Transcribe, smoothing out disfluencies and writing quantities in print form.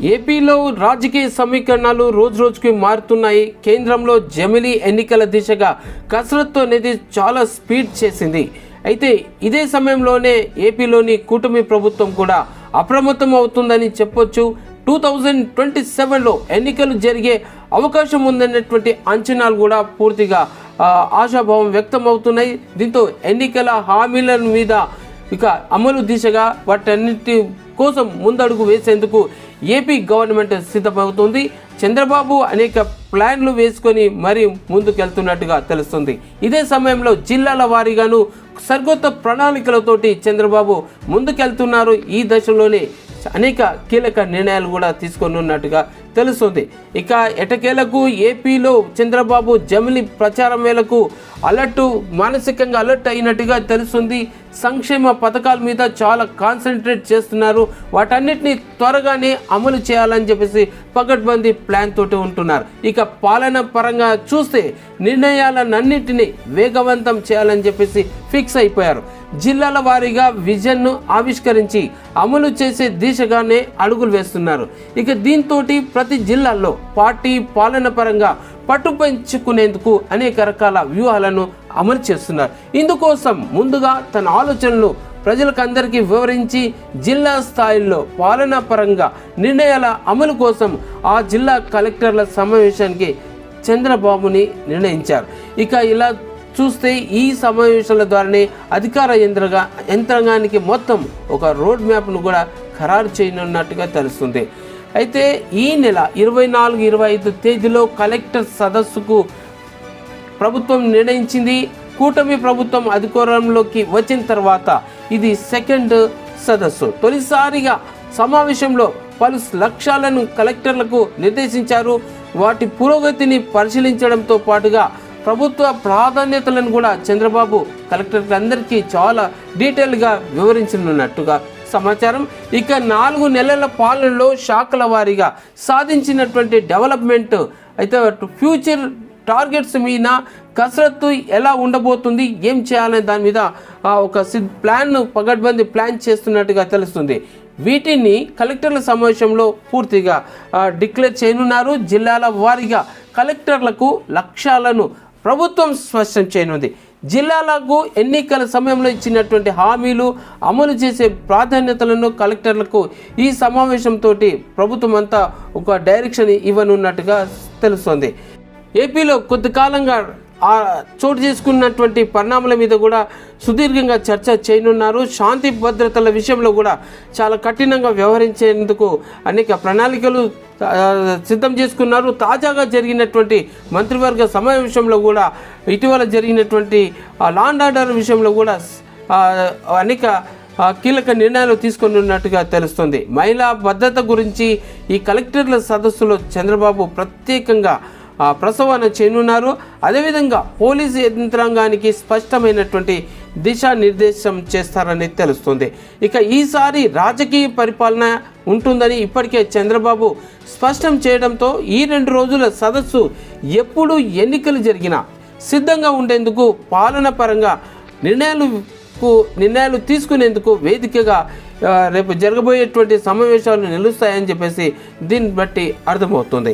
ఏపీలో రాజకీయ సమీకరణాలు రోజురోజుకి మారుతున్నాయి. కేంద్రంలో జమిలీ ఎన్నికల దిశగా కసరత్తు అనేది చాలా స్పీడ్ చేసింది. అయితే ఇదే సమయంలోనే ఏపీలోని కూటమి ప్రభుత్వం కూడా అప్రమత్తం అవుతుందని చెప్పొచ్చు. 2027లో ఎన్నికలు జరిగే అవకాశం ఉందన్నటువంటి అంచనాలు కూడా పూర్తిగా ఆశాభావం వ్యక్తం అవుతున్నాయి. దీంతో ఎన్నికల హామీల మీద ఇక అమలు దిశగా వాటన్నిటి కోసం ముందడుగు వేసేందుకు ఏపీ గవర్నమెంట్ సిద్ధమవుతుంది. చంద్రబాబు అనేక ప్లాన్లు వేసుకొని మరీ ముందుకెళ్తున్నట్టుగా తెలుస్తుంది. ఇదే సమయంలో జిల్లాల వారీగాను సరికొత్త ప్రణాళికలతోటి చంద్రబాబు ముందుకెళ్తున్నారు. ఈ దశలోనే అనేక కీలక నిర్ణయాలు కూడా తీసుకొని ఉన్నట్టుగా తెలుస్తుంది. ఇక ఎటకేలకు ఏపీలో చంద్రబాబు జమిలీ ప్రచారం వేళకు మానసికంగా అలర్ట్ అయినట్టుగా తెలుస్తుంది. సంక్షేమ పథకాల మీద చాలా కాన్సన్ట్రేట్ చేస్తున్నారు. వాటన్నిటిని త్వరగానే అమలు చేయాలని చెప్పేసి పకడ్బందీ ప్లాన్ తోటి ఉంటున్నారు. ఇక పాలన పరంగా చూస్తే నిర్ణయాలన్నింటినీ వేగవంతం చేయాలని చెప్పేసి ఫిక్స్ అయిపోయారు. జిల్లాల వారీగా విజన్ను ఆవిష్కరించి అమలు చేసే దిశగానే అడుగులు వేస్తున్నారు. ఇక దీంతో ప్రతి జిల్లాల్లో పార్టీ పాలన పరంగా పట్టు పెంచుకునేందుకు అనేక రకాల వ్యూహాలను అమలు చేస్తున్నారు. ఇందుకోసం ముందుగా తన ఆలోచనలు ప్రజలకందరికీ వివరించి జిల్లా స్థాయిలో పాలనా పరంగా నిర్ణయాల అమలు కోసం ఆ జిల్లా కలెక్టర్ల సమావేశానికి చంద్రబాబుని నిర్ణయించారు. ఇక ఇలా చూస్తే ఈ సమావేశాల ద్వారానే అధికార యంత్రాంగానికి మొత్తం ఒక రోడ్ మ్యాప్ను కూడా ఖరారు చేయనున్నట్టుగా తెలుస్తుంది. అయితే ఈ నెల 24-25 తేదీలో కలెక్టర్ సదస్సుకు ప్రభుత్వం నిర్ణయించింది. కూటమి ప్రభుత్వం అధికారంలోకి వచ్చిన తర్వాత ఇది సెకండ్ సదస్సు. తొలిసారిగా సమావేశంలో పలు లక్ష్యాలను కలెక్టర్లకు నిర్దేశించారు. వాటి పురోగతిని పరిశీలించడంతో పాటుగా ప్రభుత్వ ప్రాధాన్యతలను కూడా చంద్రబాబు కలెక్టర్లందరికీ చాలా డీటెయిల్గా వివరించనున్నట్టుగా సమాచారం. ఇక 4 నెలల పాలనలో శాఖల వారీగా సాధించినటువంటి డెవలప్మెంట్ అయితే ఫ్యూచర్ టార్గెట్స్ మీద కసరత్తు ఎలా ఉండబోతుంది, ఏం చేయాలనే దాని మీద ఒక పకడ్బందీ ప్లాన్ చేస్తున్నట్టుగా తెలుస్తుంది. వీటిని కలెక్టర్ల సమావేశంలో పూర్తిగా డిక్లేర్ చేయనున్నారు. జిల్లాల వారీగా కలెక్టర్లకు లక్ష్యాలను ప్రభుత్వం స్పష్టం చేయనుంది. జిల్లాలకు ఎన్నికల సమయంలో ఇచ్చినటువంటి హామీలు అమలు చేసే ప్రాధాన్యతలను కలెక్టర్లకు ఈ సమావేశంతో ప్రభుత్వం అంతా ఒక డైరెక్షన్ ఇవ్వనున్నట్టుగా తెలుస్తుంది. ఏపీలో కొద్ది కాలంగా చోటు చేసుకున్నటువంటి పరిణామాల మీద కూడా సుదీర్ఘంగా చర్చ చేయనున్నారు. శాంతి భద్రతల విషయంలో కూడా చాలా కఠినంగా వ్యవహరించేందుకు అనేక ప్రణాళికలు సిద్ధం చేసుకున్నారు. తాజాగా జరిగినటువంటి మంత్రివర్గ సమావేశంలో కూడా ఇటీవల జరిగినటువంటి లా అండ్ ఆర్డర్ విషయంలో కూడా అనేక కీలక నిర్ణయాలు తీసుకొని ఉన్నట్టుగా తెలుస్తుంది. మహిళా భద్రత గురించి ఈ కలెక్టర్ల సదస్సులో చంద్రబాబు ప్రత్యేకంగా ప్రసవన చేయనున్నారు. అదేవిధంగా పోలీసు యంత్రాంగానికి స్పష్టమైనటువంటి దిశానిర్దేశం చేస్తారని తెలుస్తుంది. ఇక ఈసారి రాజకీయ పరిపాలన ఉంటుందని ఇప్పటికే చంద్రబాబు స్పష్టం చేయడంతో ఈ 2 రోజుల సదస్సు ఎప్పుడు ఎన్నికలు జరిగినా సిద్ధంగా ఉండేందుకు పాలన పరంగా నిర్ణయాలు తీసుకునేందుకు వేదికగా రేపు జరగబోయేటువంటి సమావేశాలు నిలుస్తాయని చెప్పేసి దీన్ని బట్టి అర్థమవుతుంది.